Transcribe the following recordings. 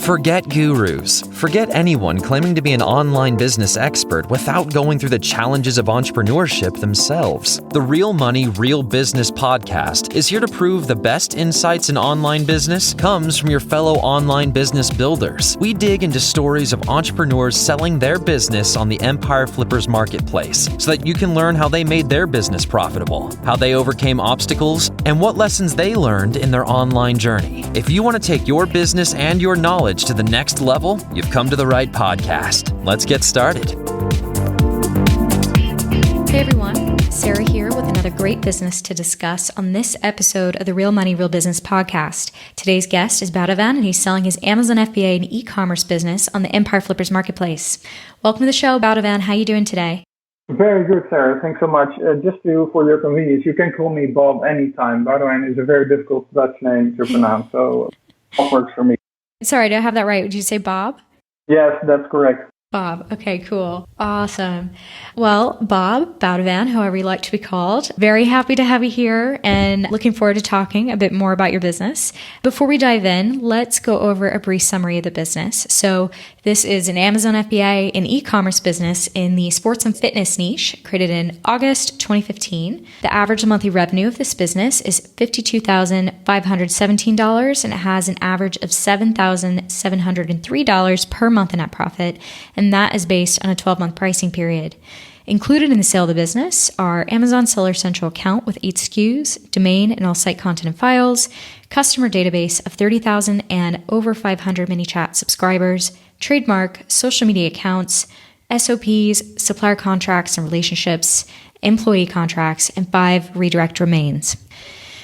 Forget gurus. Forget anyone claiming to be an online business expert without going through the challenges of entrepreneurship themselves. The Real Money, Real Business podcast is here to prove the best insights in online business comes from your fellow online business builders. We dig into stories of entrepreneurs selling their business on the Empire Flippers marketplace so that you can learn how they made their business profitable, how they overcame obstacles, and what lessons they learned in their online journey. If you want to take your business and your knowledge to the next level, you've come to the right podcast. Let's get started. Hey everyone, Sarah here with another great business to discuss on this episode of the Real Money, Real Business podcast. Today's guest is Badavan, and he's selling his Amazon FBA and e-commerce business on the Empire Flippers marketplace. Welcome to the show, Badavan. How are you doing today? Very good, Sarah. Thanks so much. For your convenience, you can call me Bob anytime. Badavan is a very difficult Dutch name to pronounce, so Bob works for me. Sorry, did I have that right? Would you say Bob? Yes, that's correct. Bob. Okay, cool. Awesome. Well, Bob, Badavan, however you like to be called, very happy to have you here and looking forward to talking a bit more about your business. Before we dive in, let's go over a brief summary of the business. So this is an Amazon FBA and e-commerce business in the sports and fitness niche, created in August 2015. The average monthly revenue of this business is $52,517, and it has an average of $7,703 per month in net profit, and that is based on a 12-month pricing period. Included in the sale of the business are Amazon Seller Central account with 8 SKUs, domain and all site content and files, customer database of 30,000 and over 500 mini chat subscribers, trademark, social media accounts, SOPs, supplier contracts and relationships, employee contracts, and 5 redirect domains.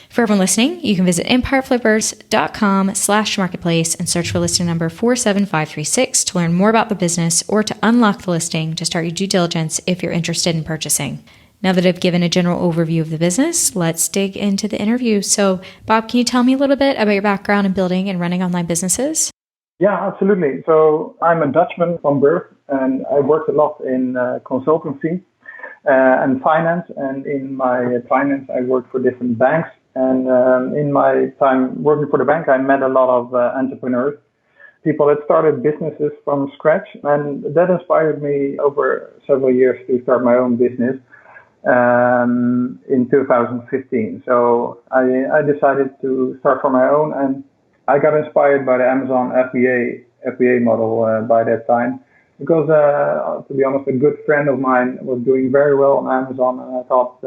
For everyone listening, you can visit empireflippers.com/marketplace and search for listing number 47536 to learn more about the business or to unlock the listing to start your due diligence if you're interested in purchasing. Now that I've given a general overview of the business, let's dig into the interview. So, Bob, can you tell me a little bit about your background in building and running online businesses? Yeah, absolutely. So I'm a Dutchman from birth, and I worked a lot in consultancy and finance. And in my finance, I worked for different banks. And in my time working for the bank, I met a lot of entrepreneurs, people that started businesses from scratch. And that inspired me over several years to start my own business in 2015. So I decided to start for my own, and I got inspired by the Amazon FBA model by that time. Because, to be honest, a good friend of mine was doing very well on Amazon, and I thought,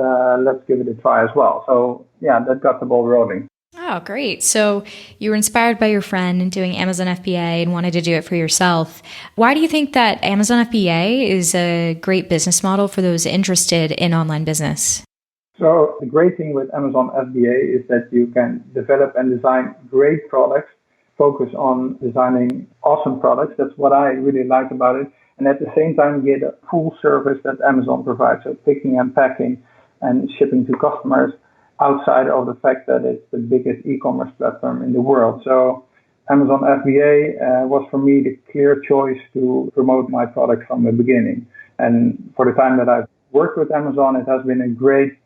let's give it a try as well. So, yeah, that got the ball rolling. Oh, great. So you were inspired by your friend in doing Amazon FBA and wanted to do it for yourself. Why do you think that Amazon FBA is a great business model for those interested in online business? So the great thing with Amazon FBA is that you can develop and design great products, focus on designing awesome products. That's what I really like about it. And at the same time, get a full service that Amazon provides. So picking and packing and shipping to customers outside of the fact that it's the biggest e-commerce platform in the world. So Amazon FBA was for me the clear choice to promote my product from the beginning. And for the time that I've worked with Amazon, it has been a great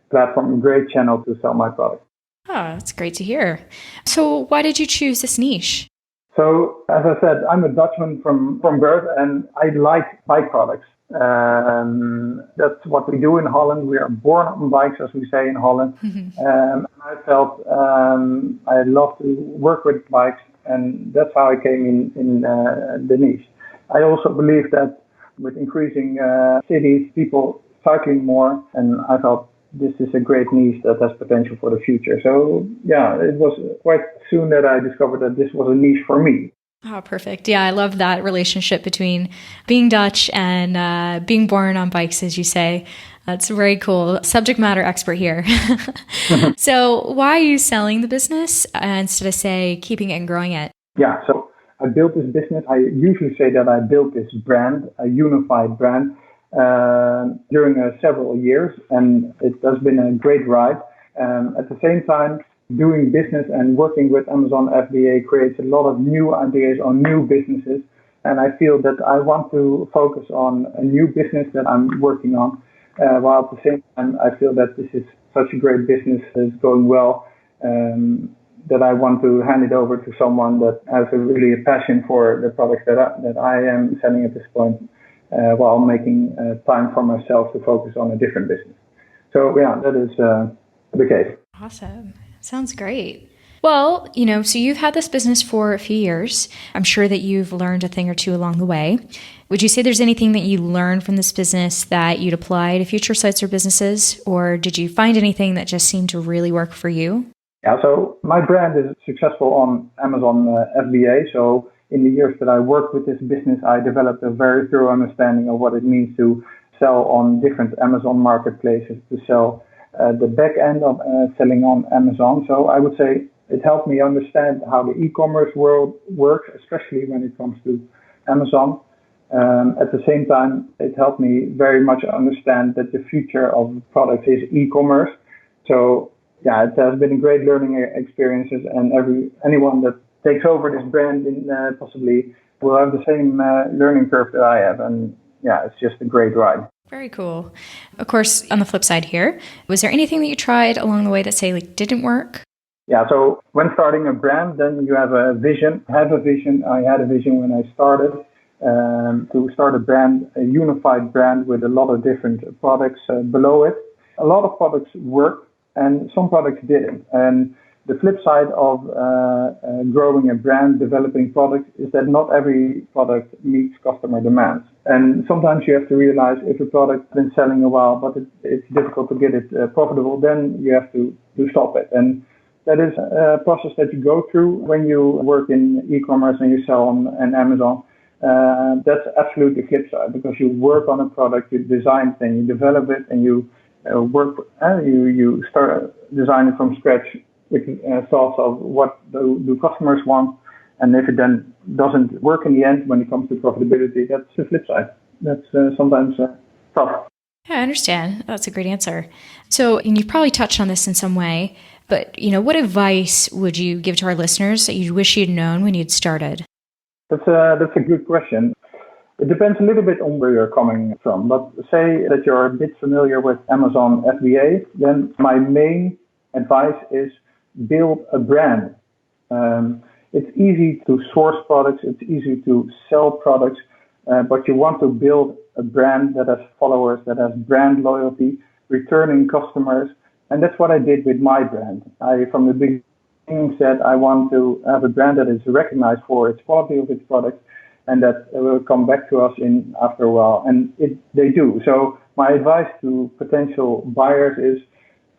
platform, a great channel to sell my product. Oh, that's great to hear. So why did you choose this niche? So, as I said, I'm a Dutchman from birth, and I like bike products. That's what we do in Holland. We are born on bikes, as we say in Holland. I felt I love to work with bikes, and that's how I came in the niche. I also believe that with increasing cities, people cycling more, and I thought, this is a great niche that has potential for the future. So, yeah, it was quite soon that I discovered that this was a niche for me. Oh, perfect. Yeah, I love that relationship between being Dutch and being born on bikes, as you say. That's very cool. Subject matter expert here. So why are you selling the business instead of, say, keeping it and growing it? Yeah, so I built this business. I usually say that I built this brand, a unified brand, during several years, and it has been a great ride. At the same time, doing business and working with Amazon FBA creates a lot of new ideas on new businesses, and I feel that I want to focus on a new business that I'm working on, while at the same time I feel that this is such a great business that's going well. that I want to hand it over to someone that has really a passion for the products that I am selling at this point, while making time for myself to focus on a different business. So yeah, that is the case. Awesome. Sounds great. Well, so you've had this business for a few years. I'm sure that you've learned a thing or two along the way. Would you say there's anything that you learned from this business that you'd apply to future sites or businesses? Or did you find anything that just seemed to really work for you? Yeah, so my brand is successful on Amazon FBA. So in the years that I worked with this business, I developed a very thorough understanding of what it means to sell on different Amazon marketplaces, to sell the back end of selling on Amazon. So I would say it helped me understand how the e-commerce world works, especially when it comes to Amazon. At the same time, it helped me very much understand that the future of products is e-commerce. So yeah, it has been a great learning experiences, and anyone that takes over this brand possibly will have the same learning curve that I have. And yeah, it's just a great ride. Very cool. Of course, on the flip side here, was there anything that you tried along the way that didn't work? Yeah, so when starting a brand, then you have a vision. I had a vision when I started to start a brand, a unified brand with a lot of different products below it. A lot of products worked and some products didn't. And the flip side of growing a brand, developing products, is that not every product meets customer demands. And sometimes you have to realize if a product has been selling a while, but it's difficult to get it profitable, then you have to stop it. And that is a process that you go through when you work in e-commerce and you sell on Amazon. That's absolutely the flip side, because you work on a product, you design it, and you develop it, and you you start designing from scratch with thoughts of what do customers want, and if it then doesn't work in the end when it comes to profitability, that's the flip side. That's sometimes tough. Yeah, I understand. That's a great answer. So, and you've probably touched on this in some way, but what advice would you give to our listeners that you wish you'd known when you'd started? That's a good question. It depends a little bit on where you're coming from, but say that you're a bit familiar with Amazon FBA, then my main advice is build a brand. It's easy to source products, it's easy to sell products, but you want to build a brand that has followers, that has brand loyalty, returning customers, and that's what I did with my brand. I, from the beginning, said I want to have a brand that is recognized for its quality of its products, and that will come back to us after a while, and they do. So my advice to potential buyers is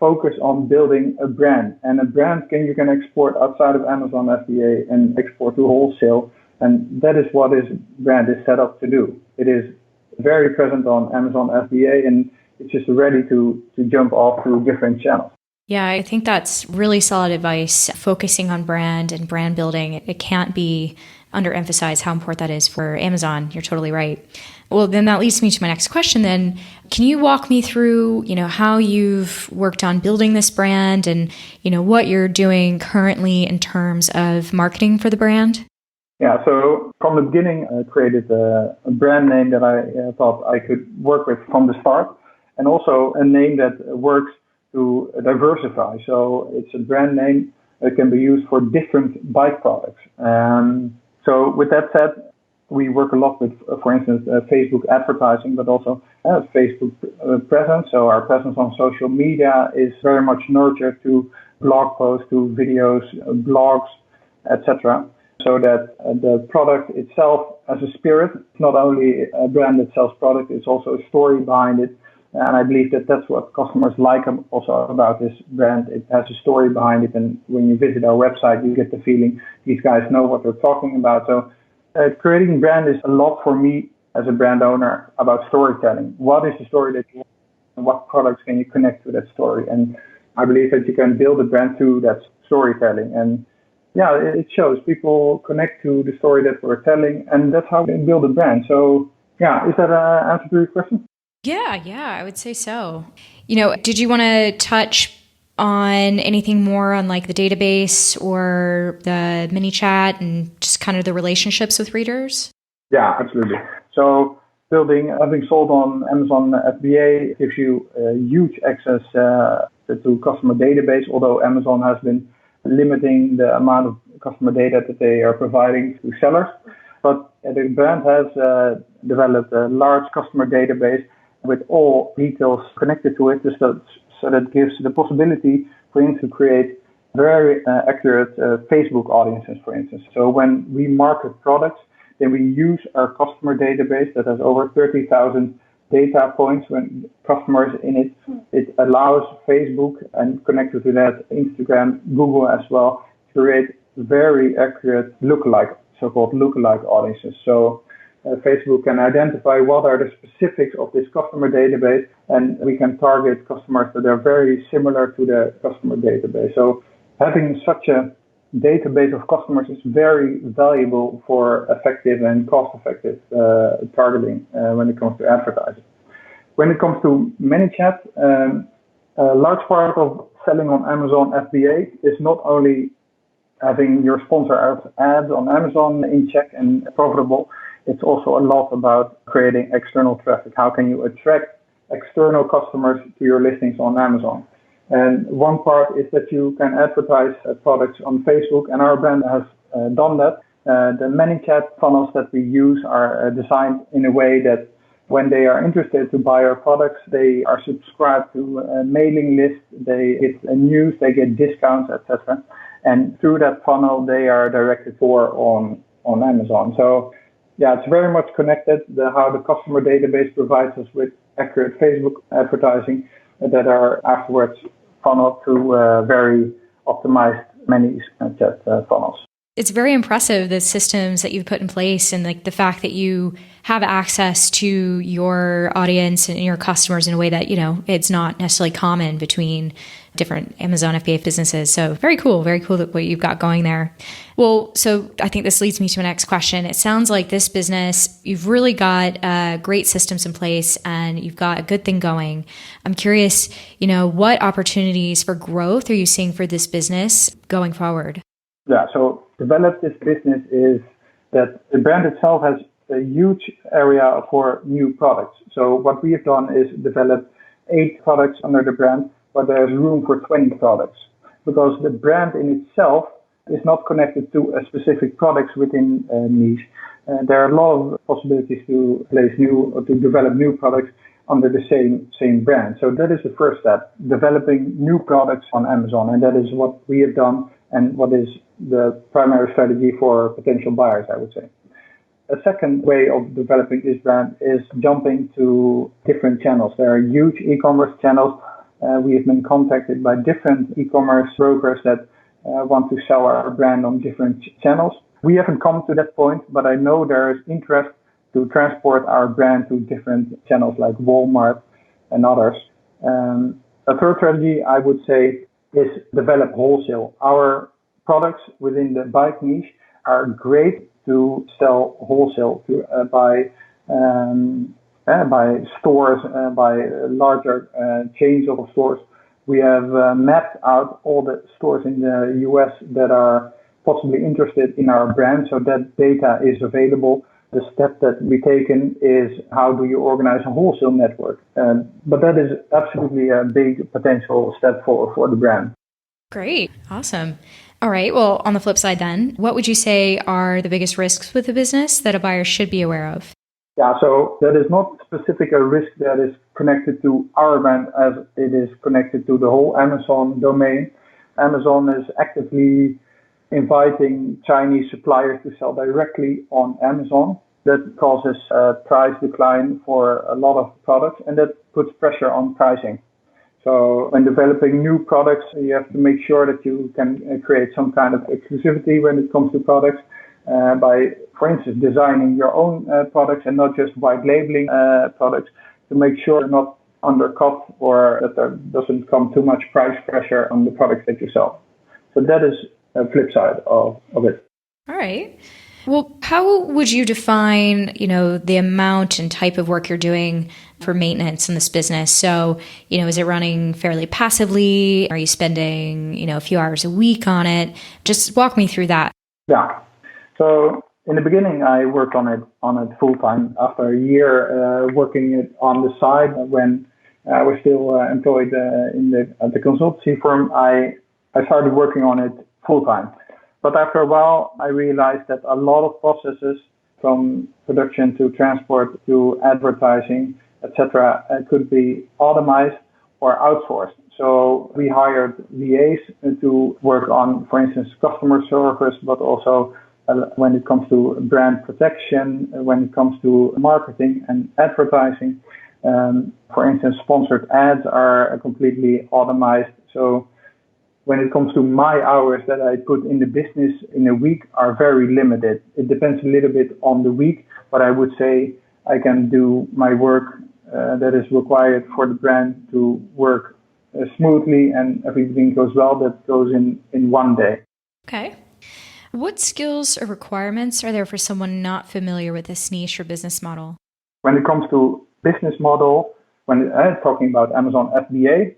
focus on building a brand, and a brand you can export outside of Amazon FBA and export to wholesale, and that is what this brand is set up to do. It is very present on Amazon FBA, and it's just ready to jump off to different channels. Yeah, I think that's really solid advice. Focusing on brand and brand building, it can't be underemphasized how important that is for Amazon. You're totally right. Well, then that leads me to my next question then. Can you walk me through, how you've worked on building this brand and, what you're doing currently in terms of marketing for the brand? Yeah, so from the beginning, I created a brand name that I thought I could work with from the start, and also a name that works to diversify. So it's a brand name that can be used for different bike products. So with that said, we work a lot with, for instance, Facebook advertising, but also Facebook presence. So our presence on social media is very much nurtured to blog posts, to videos, blogs, etc. So that the product itself as a spirit, it's not only a brand that sells product, it's also a story behind it. And I believe that that's what customers like also about this brand. It has a story behind it. And when you visit our website, you get the feeling these guys know what they're talking about. So creating brand is a lot for me as a brand owner about storytelling. What is the story that you want, and what products can you connect to that story? And I believe that you can build a brand through that storytelling. And yeah, it shows people connect to the story that we're telling, and that's how we can build a brand. So yeah, is that an answer to your question? Yeah, I would say so. Did you want to touch on anything more on like the database or the mini chat and just kind of the relationships with readers? Yeah, absolutely. So having sold on Amazon FBA gives you huge access to customer database, although Amazon has been limiting the amount of customer data that they are providing to sellers. But the brand has developed a large customer database with all details connected to it, so that gives the possibility for instance to create very accurate Facebook audiences, for instance. So when we market products, then we use our customer database that has over 30,000 data points when customers in it. It allows Facebook and connected to that Instagram, Google as well, to create very accurate lookalike, so-called lookalike audiences. So Facebook can identify what are the specifics of this customer database, and we can target customers that are very similar to the customer database. So having such a database of customers is very valuable for effective and cost-effective targeting when it comes to advertising. When it comes to ManyChat, a large part of selling on Amazon FBA is not only having your sponsor ads on Amazon in check and profitable, it's also a lot about creating external traffic. How can you attract external customers to your listings on Amazon? And one part is that you can advertise products on Facebook, and our brand has done that. The ManyChat funnels that we use are designed in a way that when they are interested to buy our products, they are subscribed to a mailing list, they get news, they get discounts, etc. And through that funnel, they are directed on Amazon. So yeah, it's very much connected, how the customer database provides us with accurate Facebook advertising that are afterwards funneled through very optimized ManyChat funnels. It's very impressive, the systems that you've put in place, and like the fact that you have access to your audience and your customers in a way that, it's not necessarily common between different Amazon FBA businesses. So very cool that what you've got going there. Well, so I think this leads me to my next question. It sounds like this business, you've really got great systems in place and you've got a good thing going. I'm curious, what opportunities for growth are you seeing for this business going forward? Yeah, so develop this business is that the brand itself has a huge area for new products. So what we have done is develop 8 products under the brand, but there's room for 20 products because the brand in itself is not connected to a specific products within a niche. There are a lot of possibilities to develop new products under the same brand. So that is the first step, developing new products on Amazon, and that is what we have done and what is the primary strategy for potential buyers, I would say. A second way of developing this brand is jumping to different channels. There are huge e-commerce channels. We have been contacted by different e-commerce brokers that want to sell our brand on different channels. We haven't come to that point, but I know there is interest to transport our brand to different channels like Walmart and others. A third strategy, I would say, is develop wholesale. Our products within the bike niche are great to sell wholesale to by stores, by larger chains of stores. We have mapped out all the stores in the US that are possibly interested in our brand, so that data is available. The step that we've taken is how do you organize a wholesale network? But that is absolutely a big potential step forward for the brand. Great. Awesome. All right. Well, on the flip side then, what would you say are the biggest risks with the business that a buyer should be aware of? Yeah, so that is not specific a risk that is connected to our brand as it is connected to the whole Amazon domain. Amazon is actively inviting Chinese suppliers to sell directly on Amazon. That causes a price decline for a lot of products, and that puts pressure on pricing. So when developing new products, you have to make sure that you can create some kind of exclusivity when it comes to products by, for instance, designing your own products and not just white labeling products to make sure they're not undercut or that there doesn't come too much price pressure on the products that you sell. So that is a flip side of it. All right. Well, how would you define, the amount and type of work you're doing for maintenance in this business? So, is it running fairly passively? Are you spending, a few hours a week on it? Just walk me through that. Yeah. So in the beginning, I worked on it full time. After a year working it on the side, when I was still employed at the consultancy firm, I started working on it full time. But after a while, I realized that a lot of processes from production to transport to advertising, etc., could be automated or outsourced. So we hired VAs to work on, for instance, customer service, but also when it comes to brand protection, when it comes to marketing and advertising. For instance, sponsored ads are completely automated. So when it comes to my hours that I put in the business in a week are very limited. It depends a little bit on the week, but I would say I can do my work that is required for the brand to work smoothly and everything goes well. That goes in one day. Okay. What skills or requirements are there for someone not familiar with this niche or business model? When it comes to business model, when talking about Amazon FBA,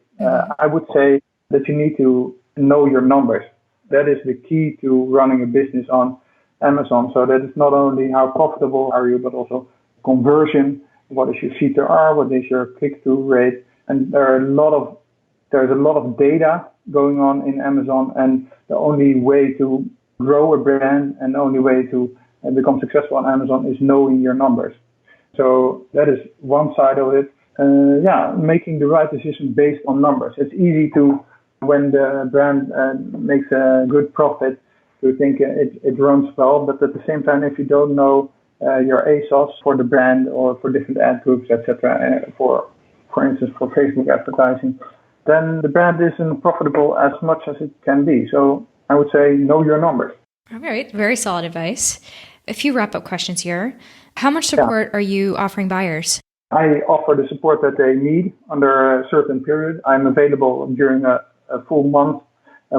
I would say that you need to know your numbers. That is the key to running a business on Amazon. So that is not only how profitable are you, but also conversion. What is your CTR? What is your click-through rate? And there's a lot of data going on in Amazon. And the only way to grow a brand and the only way to become successful on Amazon is knowing your numbers. So that is one side of it. Making the right decision based on numbers. It's easy to, when the brand makes a good profit, to think it runs well. But at the same time, if you don't know your ASOS for the brand or for different ad groups, etc., for instance, for Facebook advertising, then the brand isn't profitable as much as it can be. So I would say know your numbers. All right. Very solid advice. A few wrap-up questions here. How much support are you offering buyers? I offer the support that they need under a certain period. I'm available during a full month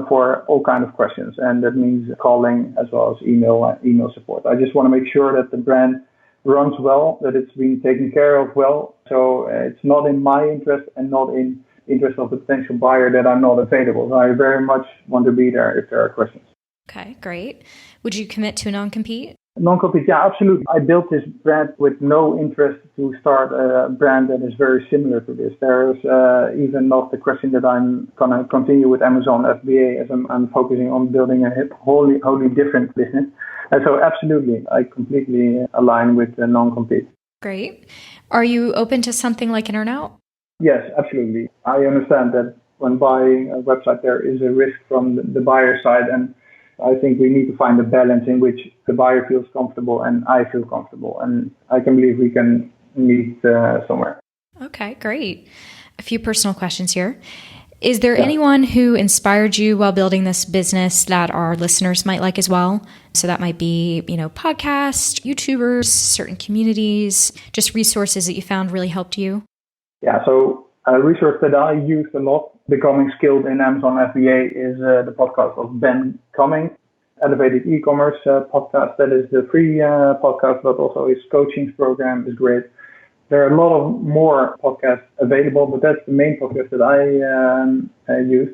for all kinds of questions. And that means calling as well as email support. I just want to make sure that the brand runs well, that it's being taken care of well. So it's not in my interest and not in the interest of the potential buyer that I'm not available. So I very much want to be there if there are questions. Okay, great. Would you commit to a non-compete? Non-compete, yeah, absolutely. I built this brand with no interest to start a brand that is very similar to this. There's even not the question that I'm going to continue with Amazon FBA as I'm focusing on building a wholly different business. And so absolutely, I completely align with the non-compete. Great. Are you open to something like an earn-out? Yes, absolutely. I understand that when buying a website, there is a risk from the buyer side, and I think we need to find a balance in which the buyer feels comfortable and I feel comfortable. And I can believe we can meet somewhere. Okay, great. A few personal questions here. Is there anyone who inspired you while building this business that our listeners might like as well? So that might be, podcasts, YouTubers, certain communities, just resources that you found really helped you? Yeah, so a resource that I used a lot, becoming skilled in Amazon FBA, is the podcast of Ben Cumming, Elevated eCommerce podcast. That is the free podcast, but also his coaching program is great. There are a lot of more podcasts available, but that's the main podcast that I use.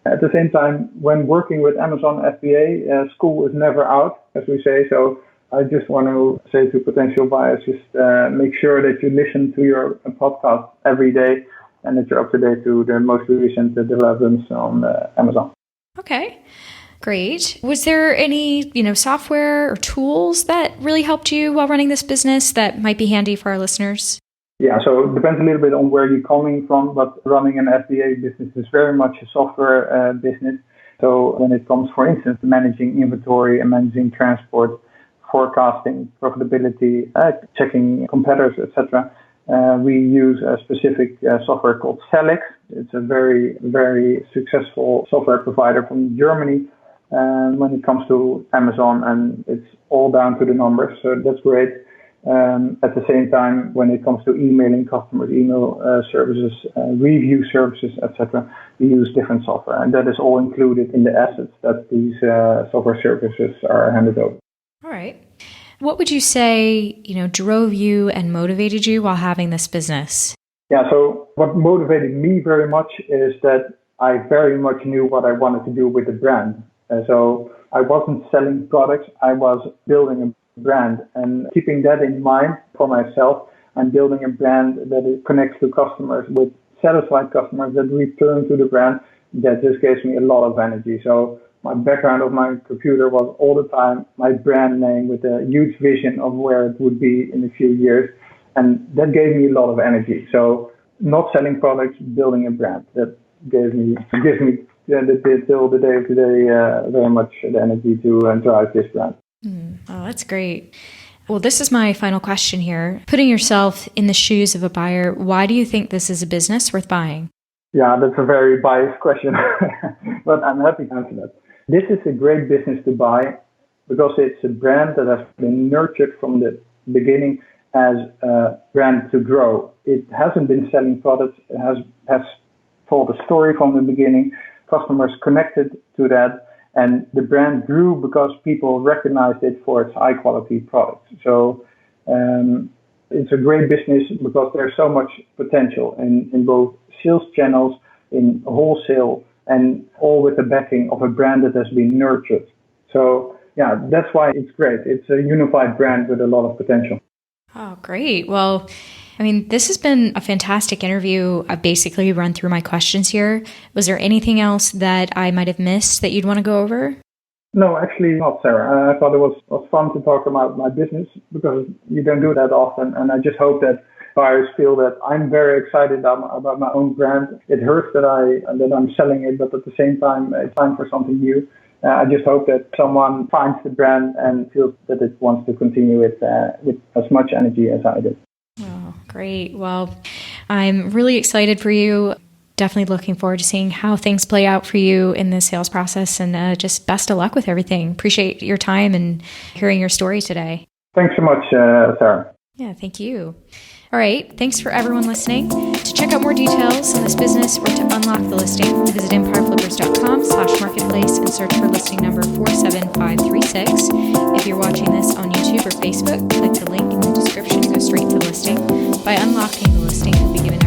At the same time, when working with Amazon FBA, school is never out, as we say. So I just want to say to potential buyers, just make sure that you listen to your podcast every day and that you're up to date to the most recent developments on Amazon. Okay, great. Was there any, software or tools that really helped you while running this business that might be handy for our listeners? Yeah, so it depends a little bit on where you're coming from, but running an FBA business is very much a software business. So when it comes, for instance, to managing inventory and managing transport, forecasting, profitability, checking competitors, etc., we use a specific software called Celix. It's a very, very successful software provider from Germany when it comes to Amazon, and it's all down to the numbers. So that's great. At the same time, when it comes to emailing customers, email services, review services, etc., we use different software, and that is all included in the assets that these software services are handed over. All right. What would you say, drove you and motivated you while having this business? Yeah, so what motivated me very much is that I very much knew what I wanted to do with the brand. So I wasn't selling products, I was building a brand, and keeping that in mind for myself, I'm building a brand that connects to customers with satisfied customers that return to the brand. That just gives me a lot of energy. So My background of my computer was all the time my brand name with a huge vision of where it would be in a few years. And that gave me a lot of energy. So not selling products, building a brand, that gives me till the day of today very much the energy to drive this brand. Oh, that's great. Well, this is my final question here. Putting yourself in the shoes of a buyer, why do you think this is a business worth buying? Yeah, that's a very biased question, but I'm happy to answer that. This is a great business to buy because it's a brand that has been nurtured from the beginning as a brand to grow. It hasn't been selling products. It has told a story from the beginning. Customers connected to that. And the brand grew because people recognized it for its high quality products. So it's a great business because there's so much potential in both sales channels, in wholesale, and all with the backing of a brand that has been nurtured. So yeah, that's why it's great. It's a unified brand with a lot of potential. Oh, great. Well, I mean, this has been a fantastic interview. I've basically run through my questions here. Was there anything else that I might have missed that you'd want to go over? No, actually not, Sarah. I thought it was fun to talk about my business because you don't do that often. And I just hope that buyers feel that I'm very excited about my own brand. It hurts that I'm selling it, but at the same time, it's time for something new. I just hope that someone finds the brand and feels that it wants to continue it with as much energy as I did. Oh, great. Well, I'm really excited for you. Definitely looking forward to seeing how things play out for you in the sales process, and just best of luck with everything. Appreciate your time and hearing your story today. Thanks so much, Sarah. Yeah, thank you. All right. Thanks for everyone listening. To check out more details on this business or to unlock the listing, visit empireflippers.com/marketplace and search for listing number 47536. If you're watching this on YouTube or Facebook, click the link in the description to go straight to the listing. By unlocking the listing, you'll be given